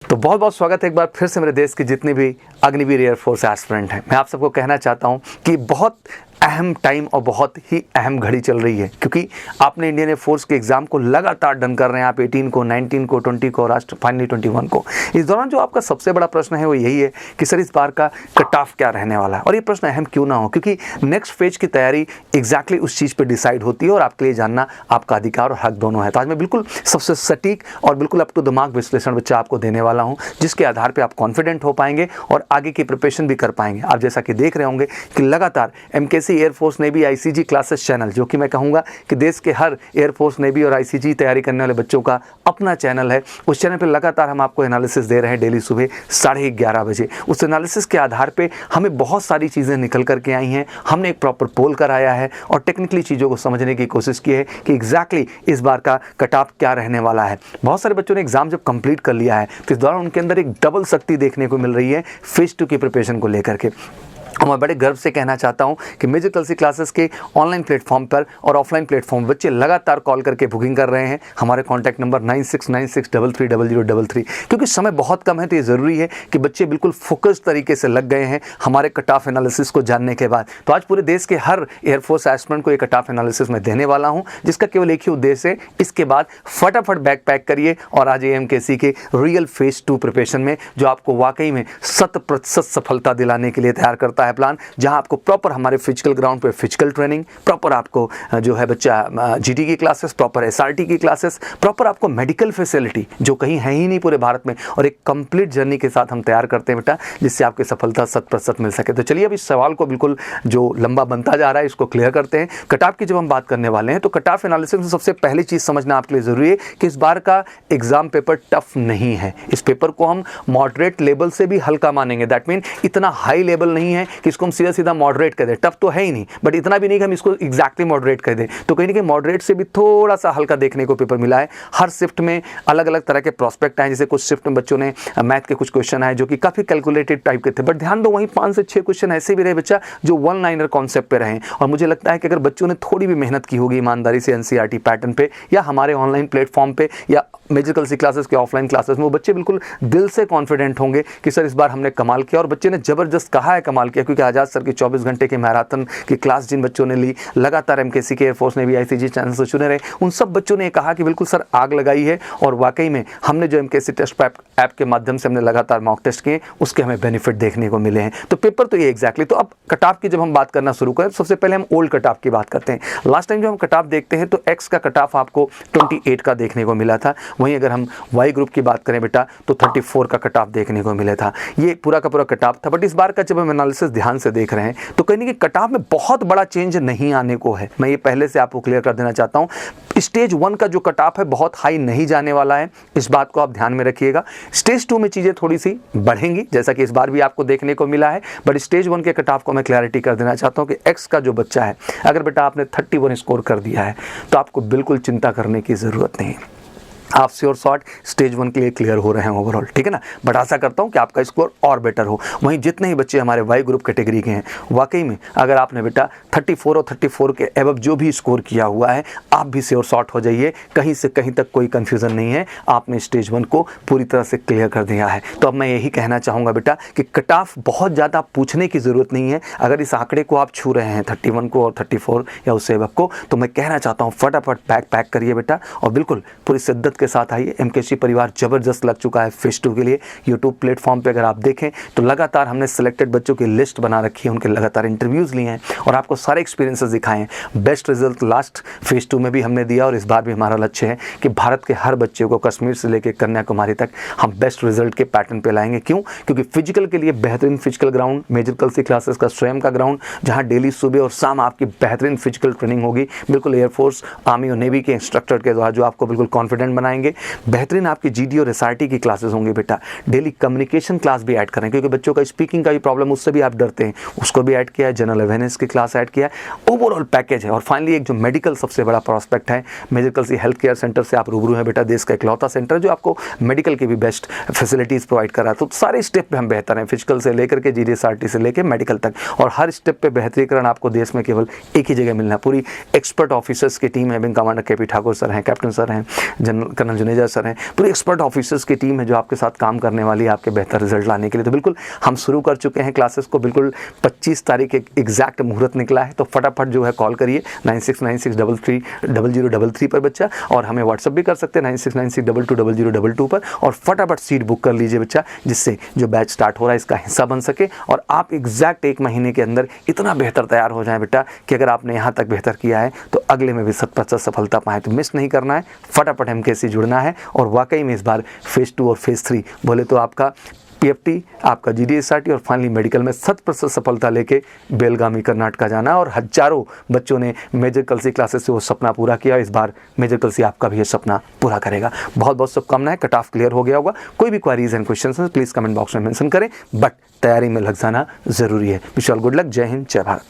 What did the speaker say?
तो बहुत बहुत स्वागत है एक बार फिर से मेरे देश के जितने भी अग्निवीर एयरफोर्स एस्पिरेंट हैं। मैं आप सबको कहना चाहता हूं कि बहुत अहम टाइम और बहुत ही अहम घड़ी चल रही है, क्योंकि आपने इंडियन एयरफोर्स के एग्जाम को लगातार डन कर रहे हैं। आप 18 को, 19 को, 20 को और फाइनली 21 को। इस दौरान जो आपका सबसे बड़ा प्रश्न है वो यही है कि सर इस बार का कट ऑफ क्या रहने वाला है। और ये प्रश्न अहम क्यों ना हो, क्योंकि नेक्स्ट फेज की तैयारी एग्जैक्टली उस चीज़ पर डिसाइड होती है और आपके लिए जानना आपका अधिकार और हक दोनों है। तो आज मैं बिल्कुल सबसे सटीक और बिल्कुल अप टू दिमाग विश्लेषण बच्चा आपको देने वाला हूँ, जिसके आधार पर आप कॉन्फिडेंट हो पाएंगे और आगे की प्रिपरेशन भी कर पाएंगे। आप जैसा कि देख रहे होंगे कि लगातार MKC air force navy ICG classes channel, जो कि मैं कहूँगा कि देश के हर एयरफोर्स नेवी और आईसीजी तैयारी करने वाले बच्चों का अपना चैनल है, उस चैनल पर लगातार हम आपको एनालिसिस दे रहे हैं डेली सुबह 11:30 बजे। उस एनालिसिस के आधार पे हमें बहुत सारी चीज़ें निकल करके आई हैं। हमने एक प्रॉपर पोल कराया है और टेक्निकली चीज़ों को समझने की कोशिश की है कि एग्जैक्टली इस बार का कट ऑफ क्या रहने वाला है। बहुत सारे बच्चों ने एग्जाम जब कंप्लीट कर लिया है तो इस दौरान उनके अंदर एक डबल शक्ति देखने को मिल रही है फेज 2 की प्रिपरेशन को लेकर के। मैं बड़े गर्व से कहना चाहता हूं कि मेजर कलसी क्लासेस के ऑनलाइन प्लेटफॉर्म पर और ऑफलाइन प्लेटफॉर्म बच्चे लगातार कॉल करके बुकिंग कर रहे हैं। हमारे कॉन्टैक्ट नंबर 9696330000, क्योंकि समय बहुत कम है तो ये ज़रूरी है कि बच्चे बिल्कुल फोकस तरीके से लग गए हैं हमारे कट ऑफ एनालिसिस को जानने के बाद। तो आज पूरे देश के हर एयरफोर्स एस्पिरेंट को एक कट ऑफ एनालिसिस में देने वाला हूँ, जिसका केवल एक ही उद्देश्य है, इसके बाद फटाफट बैग पैक करिए और आज एमकेसी के रियल फेज 2 प्रिपरेशन में, जो आपको वाकई में 100% सफलता दिलाने के लिए तैयार करता है प्लान, जहां आपको प्रॉपर हमारे फिजिकल ग्राउंड पे फिजिकल ट्रेनिंग, प्रॉपर आपको जो है बच्चा जीटी की क्लासेस, प्रॉपर एसआरटी की क्लासेस, प्रॉपर आपको मेडिकल फैसिलिटी जो कहीं है ही नहीं पूरे भारत में, और एक कंप्लीट जर्नी के साथ हम तैयार करते हैं बेटा, जिससे आपकी सफलता 100% मिल सके। तो चलिए अब इस सवाल को बिल्कुल जो लंबा बनता जा रहा है इसको क्लियर करते हैं। कट ऑफ की जब हम बात करने वाले हैं तो कट ऑफ एनालिसिस में सबसे पहली चीज समझना आपके लिए जरूरी है कि इस बार का एग्जाम पेपर टफ नहीं है। इस पेपर को हम मॉडरेट लेवल से भी हल्का मानेंगे। दैट मीन इतना हाई लेवल नहीं है कि इसको हम सीधा सीधा मॉडरेट कर दें, टफ तो है ही नहीं, बट इतना भी नहीं कि हम इसको एग्जैक्टली मॉडरेट कर दें। तो कहीं ना कहीं मॉडरेट से भी थोड़ा सा हल्का देखने को पेपर मिला है। हर शिफ्ट में अलग अलग तरह के प्रोस्पेक्ट आए, जैसे कुछ शिफ्ट में बच्चों ने मैथ के कुछ क्वेश्चन आए जो कि काफी कैलकुलेटेड टाइप के थे, बट ध्यान दो वहीं 5 से 6 क्वेश्चन ऐसे भी रहे बच्चा जो वन लाइनर कॉन्सेप्ट पे रहे। और मुझे लगता है कि अगर बच्चों ने थोड़ी भी मेहनत की होगी ईमानदारी से एनसीईआरटी पैटर्न पे या हमारे ऑनलाइन प्लेटफॉर्म पे या मेजर कलसी क्लासेस के ऑफलाइन क्लासेस में, वो बच्चे बिल्कुल दिल से कॉन्फिडेंट होंगे कि सर इस बार हमने कमाल किया। और बच्चे ने जबरदस्त कहा है कमाल किया, क्योंकि आजाद सर की 24 घंटे के मैराथन की क्लास जिन बच्चों ने ली, लगातार एमकेसी के एयरफोर्स ने भी आईसीजी चैनल से चुने रहे, उन सब बच्चों ने कहा कि बिल्कुल सर आग लगाई है। और वाकई में हमने जो एमकेसी टेस्ट ऐप के माध्यम से हमने लगातार मॉक टेस्ट किए, उसके हमें बेनिफिट देखने को मिले हैं। तो पेपर तो ये एग्जैक्टली। तो अब कट ऑफ की जब हम बात करना शुरू करें, सबसे पहले हम ओल्ड कट ऑफ की बात करते हैं। लास्ट टाइम जो हम कट ऑफ देखते हैं तो एक्स का कट ऑफ आपको 28 का देखने को मिला था। वहीं अगर हम वाई ग्रुप की बात करें बेटा तो 34 का कट ऑफ देखने को मिला था। ये पूरा का पूरा कट ऑफ था। बट इस बार का जब हम एनालिसिस ध्यान से देख रहे हैं तो कहीं कि कट ऑफ में बहुत बड़ा चेंज नहीं आने को है। मैं ये पहले से आपको क्लियर कर देना चाहता हूं। स्टेज 1 का जो कट ऑफ है बहुत हाई नहीं जाने वाला है, इस बात को आप ध्यान में रखिएगा। स्टेज 2 में चीजें थोड़ी सी बढ़ेंगी, जैसा कि इस बार भी आपको देखने को मिला है। बट स्टेज 1 के कट ऑफ को मैं क्लैरिटी कर देना चाहता हूं कि एक्स का जो बच्चा है, अगर बेटा आपने 31 स्कोर कर दिया है तो आपको बिल्कुल चिंता करने की जरूरत नहीं है। आप श्योर शॉर्ट स्टेज 1 के लिए क्लियर हो रहे हैं ओवरऑल, ठीक है ना। बट आशा करता हूं कि आपका स्कोर और बेटर हो। वहीं जितने ही बच्चे हमारे वाई ग्रुप कैटेगरी के हैं, वाकई में अगर आपने बेटा 34 और 34 के एबव जो भी स्कोर किया हुआ है, आप भी श्योर शॉर्ट हो जाइए। कहीं से कहीं तक कोई कंफ्यूजन नहीं है, आपने स्टेज 1 को पूरी तरह से क्लियर कर दिया है। तो अब मैं यही कहना चाहूँगा बेटा कि कट ऑफ बहुत ज़्यादा पूछने की ज़रूरत नहीं है। अगर इस आंकड़े को आप छू रहे हैं 31 को और 34 या उससे एबव को, तो मैं कहना चाहता हूँ फटाफट बैग पैक करिए बेटा और बिल्कुल पूरी शिद्दत के साथ आइए। एमकेसी परिवार जबरदस्त लग चुका है फेज 2 के लिए। यूट्यूब प्लेटफॉर्म पे अगर आप देखें तो लगातार हमने सिलेक्टेड बच्चों की लिस्ट बना रखी है, उनके लगातार इंटरव्यूज लिए हैं और आपको सारे एक्सपीरियंसेस दिखाए हैं। बेस्ट रिजल्ट लास्ट फेज 2 में भी हमने दिया और इस बार भी हमारा लक्ष्य है कि भारत के हर बच्चे को कश्मीर से लेकर कन्याकुमारी तक हम बेस्ट रिजल्ट के पैटर्न पे लाएंगे। क्यों? क्योंकि फिजिकल के लिए बेहतरीन फिजिकल ग्राउंड, मेजर कलसी क्लासेस का स्वयं का ग्राउंड, जहां डेली सुबह और शाम आपकी बेहतरीन फिजिकल ट्रेनिंग होगी, बिल्कुल एयरफोर्स, आर्मी और नेवी के इंस्ट्रक्टर के द्वारा, जो आपको बिल्कुल कॉन्फिडेंट बनाएंगे। बेहतरीन आपकी जीडी और एसआरटी की क्लासेस होंगी बेटा। डेली कम्युनिकेशन क्लास भी ऐड करें, क्योंकि बच्चों का स्पीकिंग का भी प्रॉब्लम, उससे भी आप डरते हैं, उसको भी ऐड किया है। जनरल अवेयरनेस की क्लास ऐड किया है। ओवरऑल पैकेज है। और फाइनली एक जो मेडिकल सबसे बड़ा प्रोस्पेक्ट है, मेजर कलसी हेल्थ केयर सेंटर से आप रूबरू हैं बेटा। देश का इकलौता सेंटर जो आपको मेडिकल की भी बेस्ट फैसिलिटीज प्रोवाइड कर रहा है। तो सारे स्टेप पे हम बेहतर हैं, फिजिकल से लेकर के जीडी एसआरटी से लेकर मेडिकल तक, और हर स्टेप पे बेहतरीकरण आपको देश में केवल एक ही जगह मिलना है। पूरी एक्सपर्ट ऑफिसर्स की टीम है। Wing commander KP Thakur sir हैं, कैप्टन सर हैं, जनरल कर्नल जुनेजा सर हैं, पूरी एक्सपर्ट ऑफिसर्स की टीम है जो आपके साथ काम करने वाली है आपके बेहतर रिजल्ट लाने के लिए। तो बिल्कुल हम शुरू कर चुके हैं क्लासेस को, बिल्कुल 25 तारीख एग्जैक्ट मुहूर्त निकला है, तो फटाफट जो है कॉल करिए 9696330033 पर बच्चा, और हमें व्हाट्सअप भी कर सकते हैं 9696220022 पर, और फटाफट सीट बुक कर लीजिए बच्चा, जिससे जो बैच स्टार्ट हो रहा है इसका हिस्सा बन सके और आप एग्जैक्ट 1 महीने के अंदर इतना बेहतर तैयार हो जाए बेटा कि अगर आपने यहाँ तक बेहतर किया है तो अगले में भी 100% सफलता पाएँ। तो मिस नहीं करना है, फटाफट MK से जुड़ना है, और वाकई में इस बार फेज़ 2 और फेज़ 3 बोले तो आपका PFT, आपका GD/SRT और फाइनली मेडिकल में 100% सफलता लेके बेलगामी कर्नाटका जाना। और हजारों बच्चों ने मेजर कलसी क्लासेस से वो सपना पूरा किया, इस बार मेजर कलसी आपका भी ये सपना पूरा करेगा। बहुत बहुत शुभकामनाएं, कट ऑफ क्लियर हो गया होगा। कोई भी क्वारीज एंड क्वेश्चन है प्लीज़ कमेंट बॉक्स में मेंशन करें, बट तैयारी में लग जाना ज़रूरी है। Wish all good luck. जय हिंद, जय भारत।